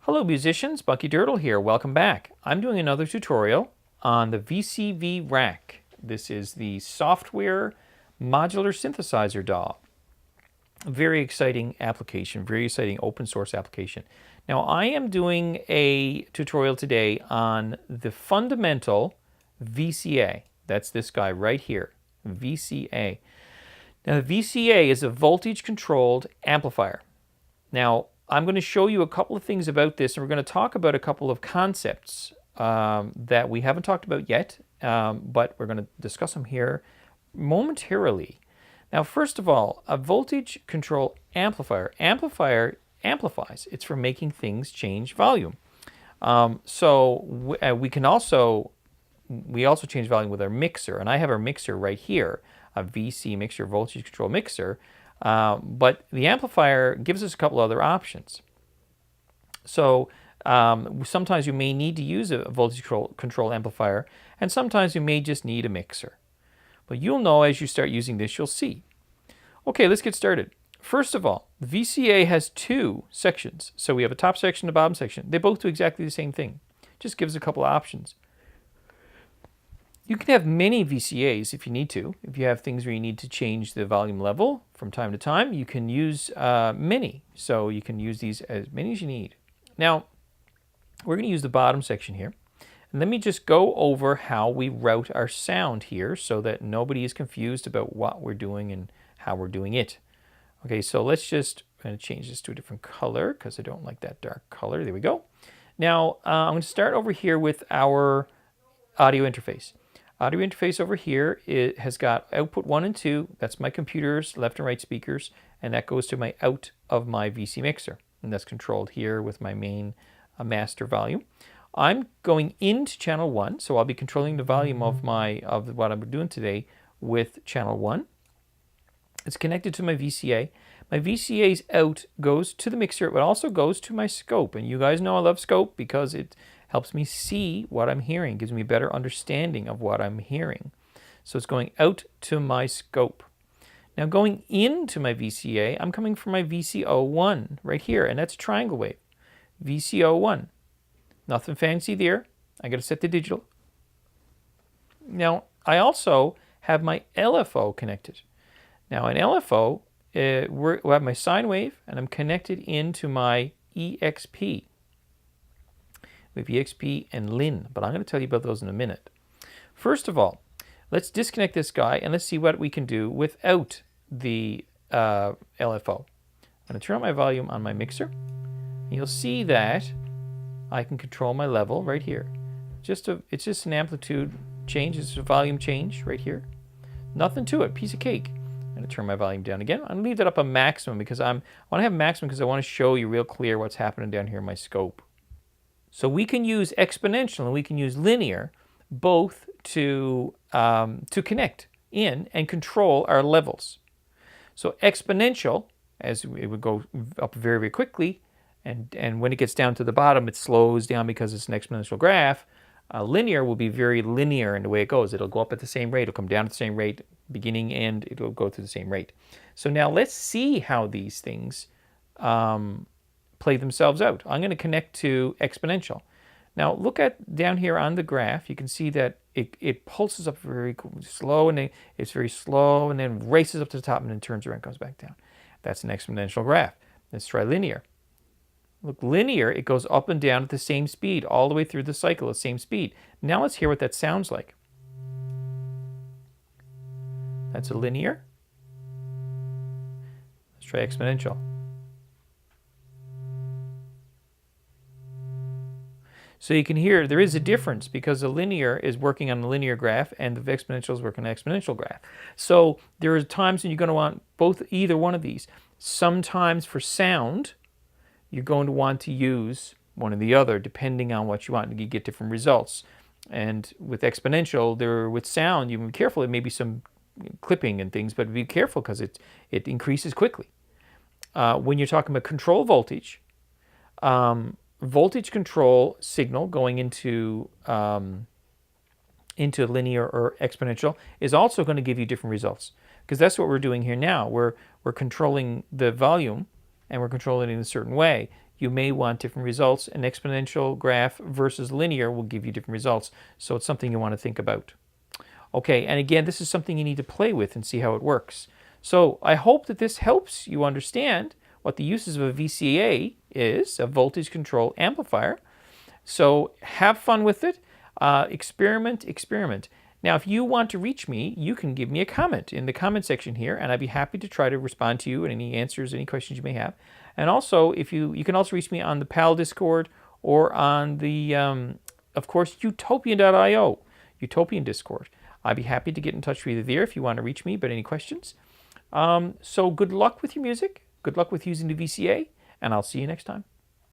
Hello musicians, Bucky Dirtle here. Welcome back. I'm doing another tutorial on the VCV Rack. This is the software modular synthesizer DAW. A very exciting application, very exciting open source application. Now I am doing a tutorial today on the fundamental VCA. That's this guy right here, VCA. Now the VCA is a voltage controlled amplifier. Now I'm going to show you a couple of things about this, and we're going to talk about a couple of concepts that we haven't talked about yet, but we're going to discuss them here momentarily. Now, first of all, a voltage control amplifier. Amplifier amplifies. It's for making things change volume. We also change volume with our mixer, and I have our mixer right here, a VC mixer, voltage control mixer. But the amplifier gives us a couple other options. So sometimes you may need to use a voltage control amplifier, and sometimes you may just need a mixer. But you'll know as you start using this, you'll see. Okay, let's get started. First of all, the VCA has two sections. So we have a top section and a bottom section. They both do exactly the same thing. Just gives a couple of options. You can have many VCAs if you need to. If you have things where you need to change the volume level from time to time, you can use many. So you can use these as many as you need. Now, we're going to use the bottom section here. And let me just go over how we route our sound here so that nobody is confused about what we're doing and how we're doing it. Okay, so I'm going to change this to a different color because I don't like that dark color. There we go. Now, I'm going to start over here with our audio interface. Audio interface over here, it has got output 1 and 2. That's my computer's left and right speakers, and that goes to my out of my VC mixer. And that's controlled here with my main master volume. I'm going into channel 1, so I'll be controlling the volume of what I'm doing today with channel 1. It's connected to my VCA. My VCA's out goes to the mixer, but also goes to my scope. And you guys know I love scope because it helps me see what I'm hearing, gives me a better understanding of what I'm hearing. So it's going out to my scope. Now going into my VCA, I'm coming from my VCO1 right here, and that's a triangle wave. VCO1. Nothing fancy there. I got to set the digital. Now I also have my LFO connected. Now in LFO, we have my sine wave, and I'm connected into my EXP. With EXP and LIN, but I'm going to tell you about those in a minute. First of all, let's disconnect this guy and let's see what we can do without the LFO. I'm going to turn on my volume on my mixer. You'll see that I can control my level right here. It's just an amplitude change, it's a volume change right here. Nothing to it, piece of cake. I'm going to turn my volume down again. I'm going to leave that up on maximum because I want to have maximum because I want to show you real clear what's happening down here in my scope. So we can use exponential and we can use linear both to connect in and control our levels. So exponential, as it would go up very, very quickly, and when it gets down to the bottom, it slows down because it's an exponential graph. Linear will be very linear in the way it goes. It'll go up at the same rate, it'll come down at the same rate, beginning, end, it'll go through the same rate. So now let's see how these things play themselves out. I'm going to connect to exponential. Now look at down here on the graph, you can see that it pulses up very slow, and it's very slow, and then races up to the top and then turns around and comes back down. That's an exponential graph. Let's try linear. Look, linear, it goes up and down at the same speed all the way through the cycle at the same speed. Now let's hear what that sounds like. That's a linear. Let's try exponential. So you can hear there is a difference because the linear is working on the linear graph and the exponential is working on the exponential graph. So there are times when you're going to want either one of these. Sometimes for sound, you're going to want to use one or the other depending on what you want. You get different results. And with exponential, with sound, you be careful. There may be some clipping and things, but be careful because it increases quickly. When you're talking about control voltage, voltage control signal going into linear or exponential is also going to give you different results, because that's what we're doing here now. We're controlling the volume and we're controlling it in a certain way. you may want different results. An exponential graph versus linear will give you different results. So it's something you want to think about. Okay, and again, this is something you need to play with and see how it works. So I hope that this helps you understand what the uses of a VCA is, a voltage control amplifier. So have fun with it. Experiment. Now, if you want to reach me, you can give me a comment in the comment section here, and I'd be happy to try to respond to you and any answers, any questions you may have. And also, if you can also reach me on the PAL Discord or on the, of course, utopian.io, Utopian Discord. I'd be happy to get in touch with you there if you want to reach me, but any questions. So good luck with your music. Good luck with using the VCA, and I'll see you next time.